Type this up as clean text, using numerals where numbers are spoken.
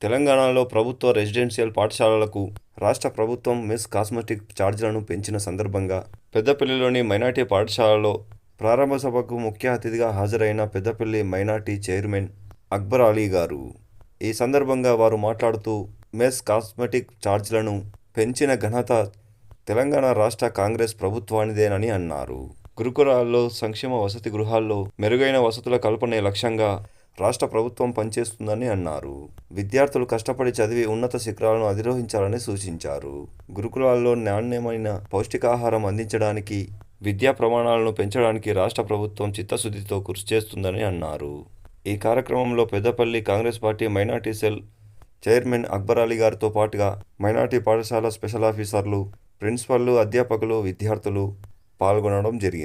తెలంగాణలో ప్రభుత్వ రెసిడెన్షియల్ పాఠశాలలకు రాష్ట్ర ప్రభుత్వం మెస్ కాస్మెటిక్ ఛార్జీలను పెంచిన సందర్భంగా పెద్దపల్లిలోని మైనార్టీ పాఠశాలలో ప్రారంభ సభకు ముఖ్య అతిథిగా హాజరైన పెద్దపల్లి మైనార్టీ చైర్మన్ అక్బర్ అలీ గారు. ఈ సందర్భంగా వారు మాట్లాడుతూ మెస్ కాస్మెటిక్ ఛార్జీలను పెంచిన ఘనత తెలంగాణ రాష్ట్ర కాంగ్రెస్ ప్రభుత్వానిదేనని అన్నారు. గురుకులాల్లో, సంక్షేమ వసతి గృహాల్లో మెరుగైన వసతుల కల్పనే లక్ష్యంగా రాష్ట్ర ప్రభుత్వం పనిచేస్తుందని అన్నారు. విద్యార్థులు కష్టపడి చదివి ఉన్నత శిఖరాలను అధిరోహించాలని సూచించారు. గురుకులాల్లో నాణ్యమైన పౌష్టికాహారం అందించడానికి, విద్యా ప్రమాణాలను పెంచడానికి రాష్ట్ర ప్రభుత్వం చిత్తశుద్ధితో కృషి చేస్తుందని అన్నారు. ఈ కార్యక్రమంలో Peddapalli Congress party minority cell chairman Akbar Ali గారితో పాటుగా మైనార్టీ పాఠశాల స్పెషల్ ఆఫీసర్లు, ప్రిన్సిపల్లు, అధ్యాపకులు, విద్యార్థులు పాల్గొనడం జరిగింది.